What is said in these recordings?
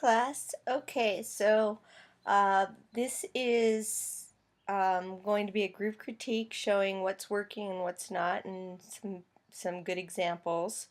class. Okay, so this is going to be a group critique showing what's working and what's not, and some good examples.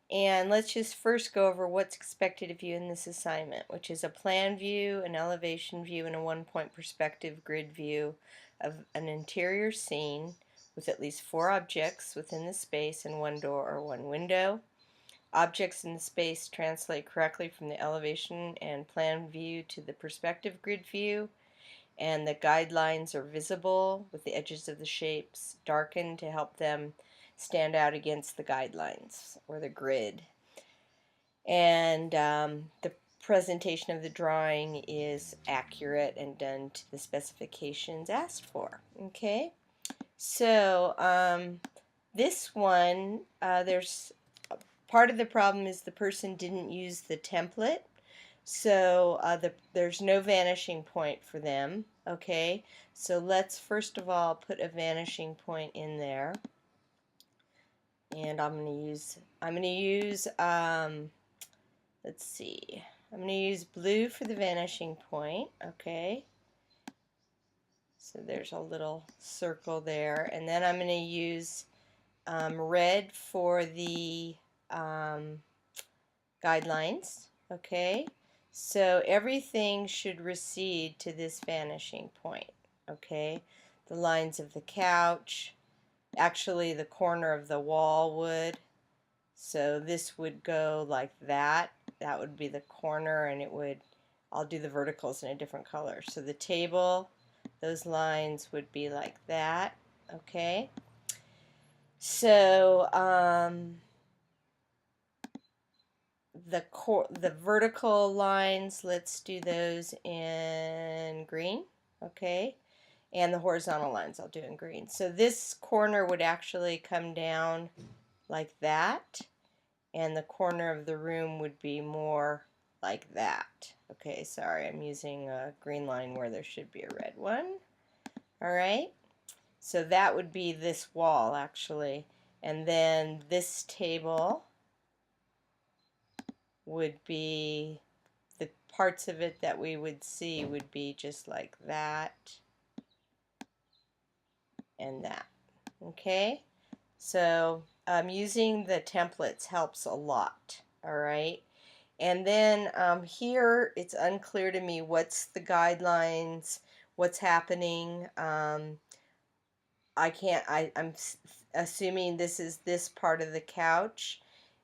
And let's just first go over what's expected of you in this assignment, which is a plan view, an elevation view, and a one-point perspective grid view of an interior scene with at least 4 objects within the space and 1 door or 1 window. Objects in the space translate correctly from the elevation and plan view to the perspective grid view, and the guidelines are visible with the edges of the shapes darkened to help them stand out against the guidelines or the grid. And the presentation of the drawing is accurate and done to the specifications asked for. Okay, so this one, there's part of the problem is the person didn't use the template, so there's no vanishing point for them. Okay, so let's first of all put a vanishing point in there, and I'm going to use let's see, I'm going to use blue for the vanishing point. Okay, so there's a little circle there, and then I'm going to use red for the guidelines. Okay, so everything should recede to this vanishing point. Okay, the lines of the couch, actually the corner of the wall would, so this would go like that. That would be the corner, and it would, I'll do the verticals in a different color. So the table, those lines would be like that. Okay, so the vertical lines, let's do those in green. Okay, and the horizontal lines I'll do in green. So this corner would actually come down like that, and the corner of the room would be more like that. Okay, sorry, I'm using a green line where there should be a red one. Alright, so that would be this wall actually, and then this table would be, the parts of it that we would see would be just like that and that. Okay, so using the templates helps a lot. Alright, and then here it's unclear to me what's the guidelines, what's happening. I'm assuming this is this part of the couch,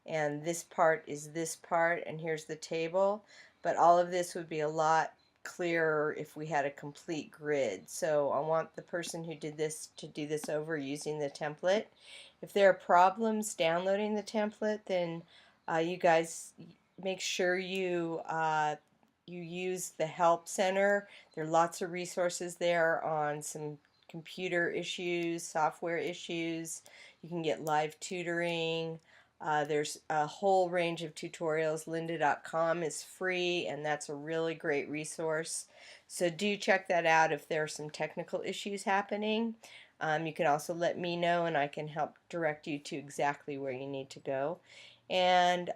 and this part is this part, and here's the table, but all of this would be a lot clearer if we had a complete grid. So I want the person who did this to do this over using the template. If there are problems downloading the template, then you guys make sure you you use the Help Center. There are lots of resources there on some computer issues, software issues. You can get live tutoring. There's a whole range of tutorials. Lynda.com is free, and that's a really great resource. So do check that out if there are some technical issues happening. You can also let me know, and I can help direct you to exactly where you need to go. And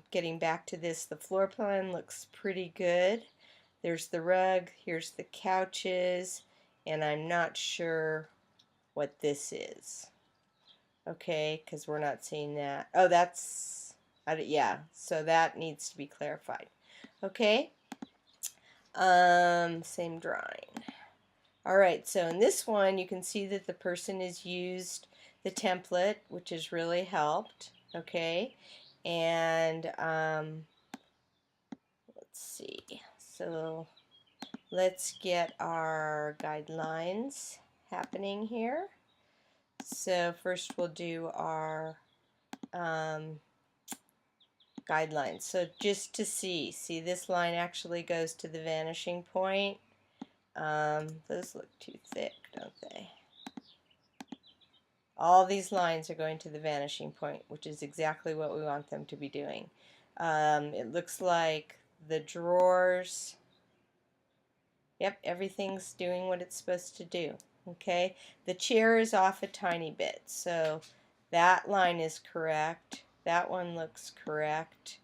getting back to this, the floor plan looks pretty good. There's the rug, here's the couches, and I'm not sure what this is. Okay, because we're not seeing that. Oh, that's, yeah, so that needs to be clarified. Okay, same drawing. Alright, so in this one you can see that the person has used the template, which has really helped. Okay, and let's see, so let's get our guidelines happening here. So first we'll do our guidelines. So just to see this line actually goes to the vanishing point. Those look too thick, don't they? All these lines are going to the vanishing point, which is exactly what we want them to be doing. It looks like the drawers, yep, everything's doing what it's supposed to do. Okay, the chair is off a tiny bit, so that line is correct. That one looks correct.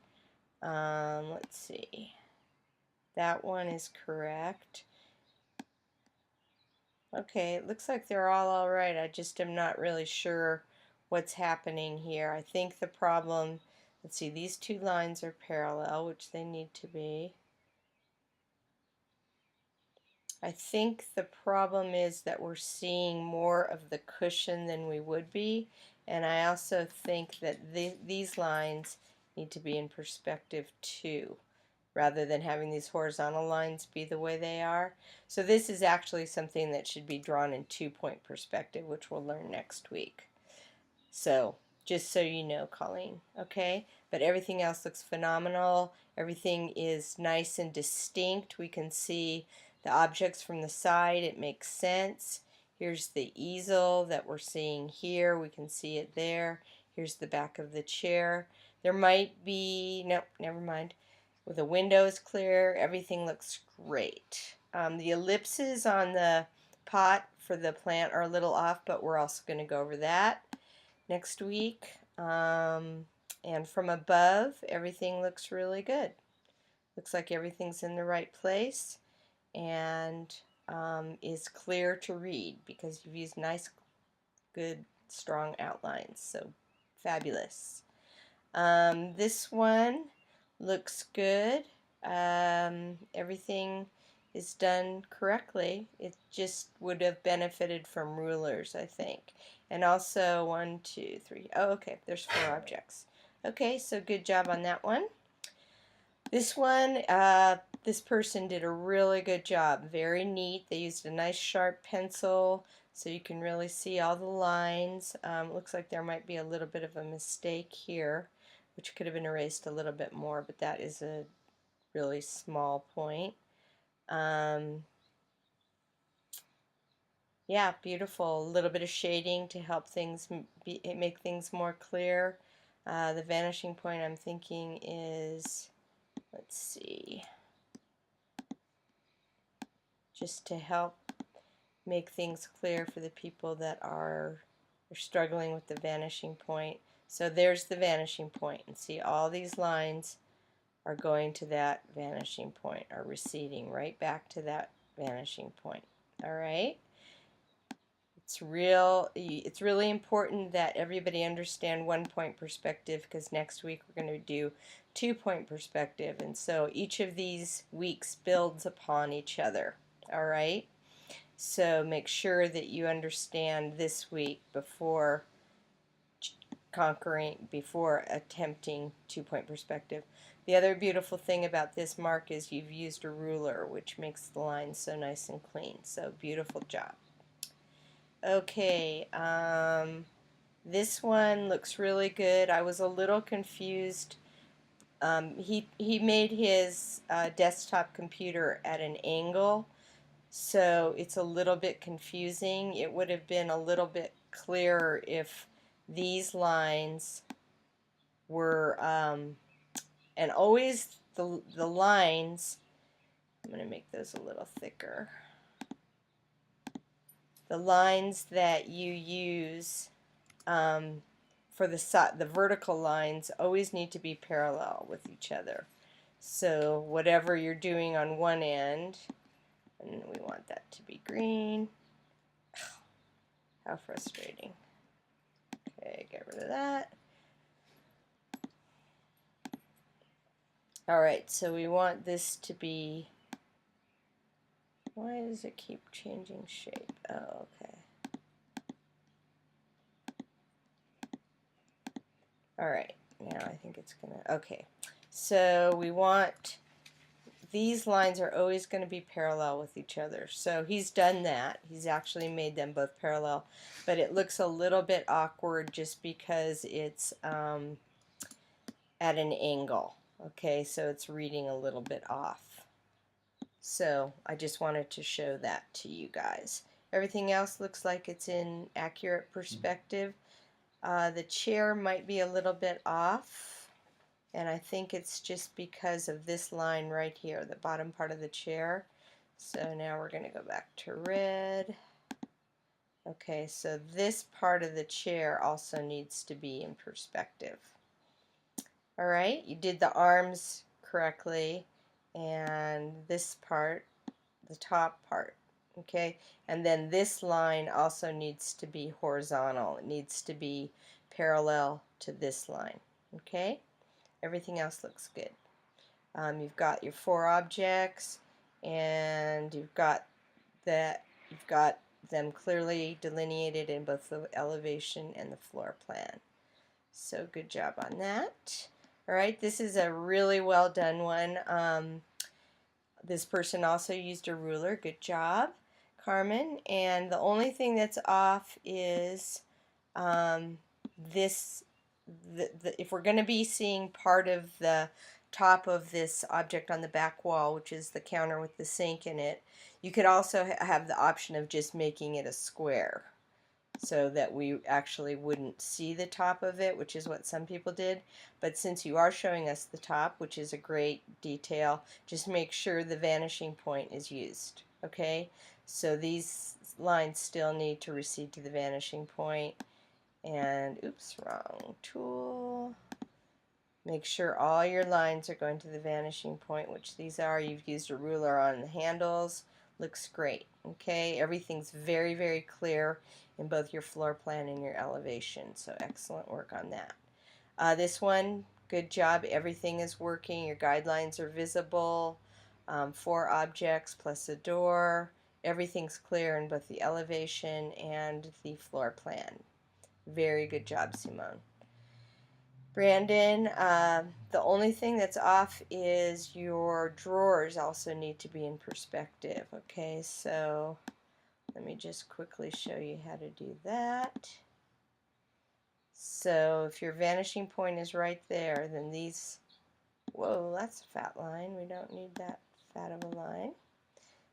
Let's see. That one is correct. Okay, it looks like they're all right. I just am not really sure what's happening here. I think the problem, let's see, these two lines are parallel, which they need to be. I think the problem is that we're seeing more of the cushion than we would be, and I also think that these lines need to be in perspective too, rather than having these horizontal lines be the way they are. So this is actually something that should be drawn in 2-point perspective, which we'll learn next week. So just so you know, Colleen, okay? But everything else looks phenomenal. Everything is nice and distinct. We can see the objects from the side. It makes sense. Here's the easel that we're seeing here. We can see it there. Here's the back of the chair. There might be, nope, never mind. With the windows clear, everything looks great. The ellipses on the pot for the plant are a little off, but we're also going to go over that next week. And from above, everything looks really good. Looks like everything's in the right place and is clear to read because you've used nice, good, strong outlines. So fabulous. This one looks good. Everything is done correctly. It just would have benefited from rulers, I think. And also 1, 2, 3. Oh, okay, there's 4 objects. Okay, so good job on that one. This one, this person did a really good job. Very neat. They used a nice sharp pencil so you can really see all the lines. Looks like there might be a little bit of a mistake here, which could have been erased a little bit more, but that is a really small point. Yeah, beautiful. A little bit of shading to help things make things more clear. The vanishing point I'm thinking is, let's see, just to help make things clear for the people that are struggling with the vanishing point. So there's the vanishing point, and see all these lines are going to that vanishing point, are receding right back to that vanishing point. All right? It's really important that everybody understand 1-point perspective because next week we're going to do 2-point perspective, and so each of these weeks builds upon each other. All right? So make sure that you understand this week before before attempting 2-point perspective. The other beautiful thing about this mark is you've used a ruler, which makes the lines so nice and clean. So beautiful job. Okay, this one looks really good. I was a little confused. He made his desktop computer at an angle, so it's a little bit confusing. It would have been a little bit clearer if these lines were, and always the lines, I'm going to make those a little thicker. The lines that you use for the vertical lines always need to be parallel with each other. So whatever you're doing on one end, and we want that to be green. How frustrating. Okay, get rid of that. Alright, so we want this to be, why does it keep changing shape? Oh, okay. Alright, now I think it's gonna, okay. So we want, these lines are always going to be parallel with each other. So he's done that. He's actually made them both parallel. But it looks a little bit awkward just because it's at an angle. Okay, so it's reading a little bit off. So I just wanted to show that to you guys. Everything else looks like it's in accurate perspective. The chair might be a little bit off, and I think it's just because of this line right here, the bottom part of the chair. So now we're going to go back to red. Okay, so this part of the chair also needs to be in perspective. Alright, you did the arms correctly, and this part, the top part. Okay, and then this line also needs to be horizontal. It needs to be parallel to this line. Okay, everything else looks good. You've got your 4 objects, and you've got them clearly delineated in both the elevation and the floor plan. So good job on that. All right, this is a really well done one. This person also used a ruler. Good job, Carmen. And the only thing that's off is um, this. If we're going to be seeing part of the top of this object on the back wall, which is the counter with the sink in it, you could also have the option of just making it a square, so that we actually wouldn't see the top of it, which is what some people did. But since you are showing us the top, which is a great detail, just make sure the vanishing point is used. Okay, so these lines still need to recede to the vanishing point. And oops, wrong tool. Make sure all your lines are going to the vanishing point, which these are. You've used a ruler on the handles. Looks great. Okay, everything's very, very clear in both your floor plan and your elevation, so excellent work on that. This one, good job. Everything is working. Your guidelines are visible. 4 objects plus a door. Everything's clear in both the elevation and the floor plan. Very good job, Simone. Brandon, the only thing that's off is your drawers also need to be in perspective. Okay, so let me just quickly show you how to do that. So if your vanishing point is right there, then these, whoa, that's a fat line. We don't need that fat of a line.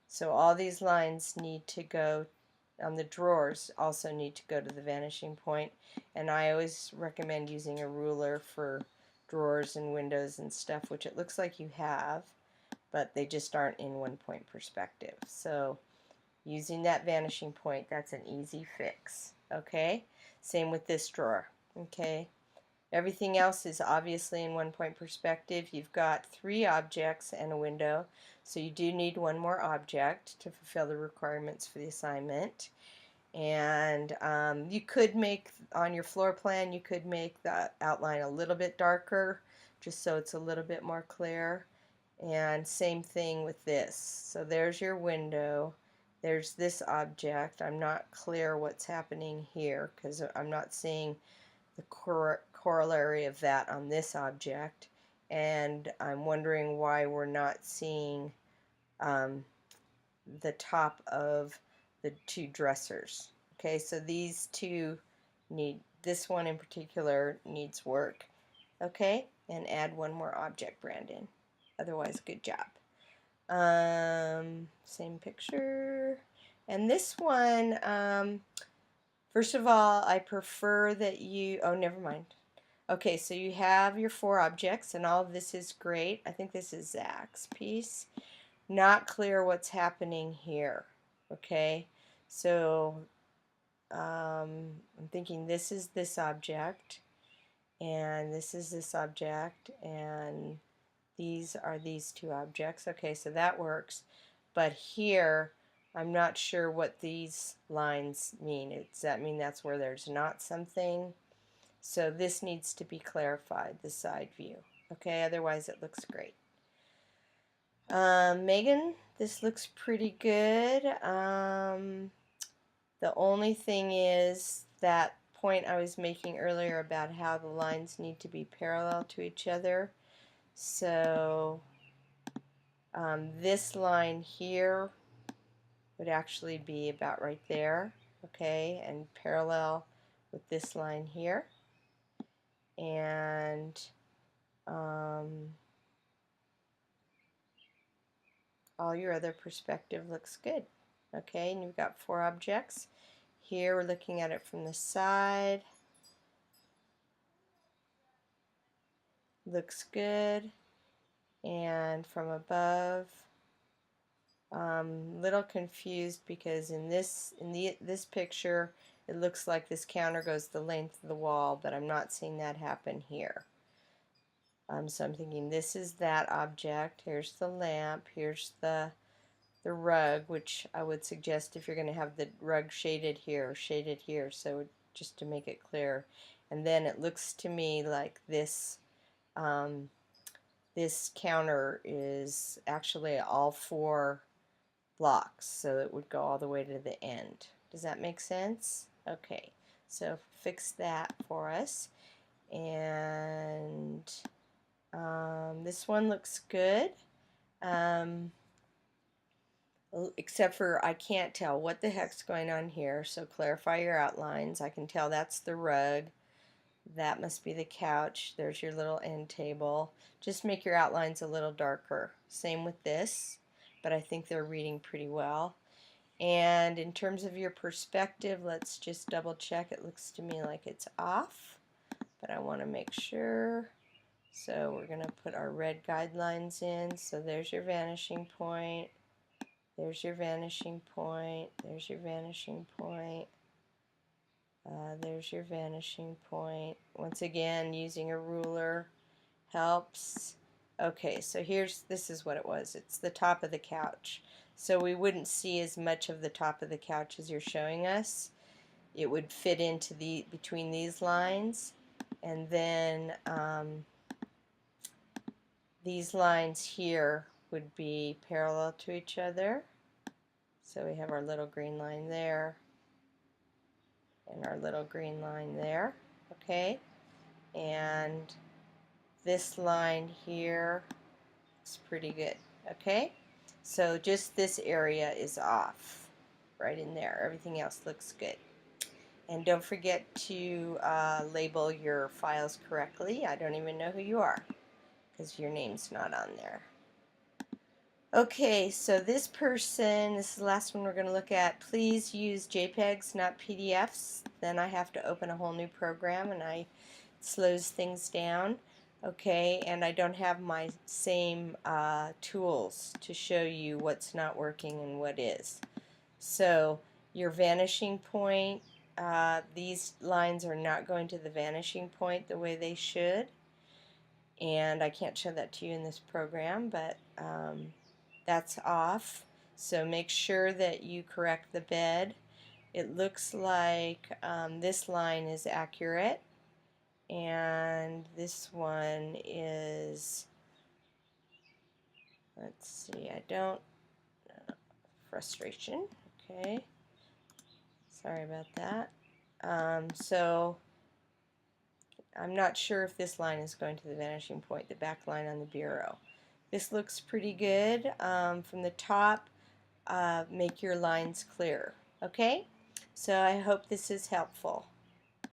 So all these lines need to go, the drawers also need to go to the vanishing point, and I always recommend using a ruler for drawers and windows and stuff, which it looks like you have, but they just aren't in 1-point perspective. So using that vanishing point, that's an easy fix. Okay, same with this drawer. Okay, everything else is obviously in 1-point perspective. You've got 3 objects and a window, so you do need 1 more object to fulfill the requirements for the assignment. And you could make, on your floor plan, you could make the outline a little bit darker, just so it's a little bit more clear. And same thing with this. So there's your window. There's this object. I'm not clear what's happening here because I'm not seeing the corollary of that on this object, and I'm wondering why we're not seeing the top of the 2 dressers. Okay, so these 2 need, this one in particular needs work. Okay, and add 1 more object, Brandon. Otherwise, good job. Same picture. And this one, first of all, I prefer that you, oh, never mind. Okay, so you have your 4 objects, and all of this is great. I think this is Zach's piece. Not clear what's happening here. Okay, so I'm thinking this is this object, and this is this object, and these are these 2 objects. Okay, so that works. But here, I'm not sure what these lines mean. Does that mean that's where there's not something? So this needs to be clarified, the side view. Okay, otherwise it looks great. Megan, this looks pretty good. The only thing is that point I was making earlier about how the lines need to be parallel to each other. So this line here would actually be about right there, okay, and parallel with this line here. And all your other perspective looks good. Okay, and you've got 4 objects. Here we're looking at it from the side. Looks good. And from above, little confused because in this picture it looks like this counter goes the length of the wall, but I'm not seeing that happen here. So I'm thinking this is that object. Here's the lamp. Here's the rug, which I would suggest if you're going to have the rug shaded here, so just to make it clear. And then it looks to me like um, this counter is actually all 4 blocks, so it would go all the way to the end. Does that make sense? Okay, so fix that for us. And this one looks good. Except for I can't tell what the heck's going on here, so clarify your outlines. I can tell that's the rug. That must be the couch. There's your little end table. Just make your outlines a little darker. Same with this, but I think they're reading pretty well. And in terms of your perspective, let's just double check. It looks to me like it's off, but I want to make sure. So we're going to put our red guidelines in. So there's your vanishing point. There's your vanishing point. There's your vanishing point. There's your vanishing point. Once again, using a ruler helps. Okay, so this is what it was. It's the top of the couch. So we wouldn't see as much of the top of the couch as you're showing us. It would fit into between these lines, and then these lines here would be parallel to each other. So we have our little green line there and our little green line there, okay? And this line here is pretty good, okay? So just this area is off, right in there. Everything else looks good. And don't forget to label your files correctly. I don't even know who you are because your name's not on there. Okay, so this is the last one we're going to look at. Please use JPEGs, not PDFs. Then I have to open a whole new program and it slows things down. Okay, and I don't have my same tools to show you what's not working and what is. So your vanishing point, these lines are not going to the vanishing point the way they should. And I can't show that to you in this program, but that's off. So make sure that you correct the bed. It looks like this line is accurate, and this one is, let's see, frustration, okay, sorry about that. So I'm not sure if this line is going to the vanishing point, the back line on the bureau. This looks pretty good. From the top, make your lines clear. Okay? So I hope this is helpful.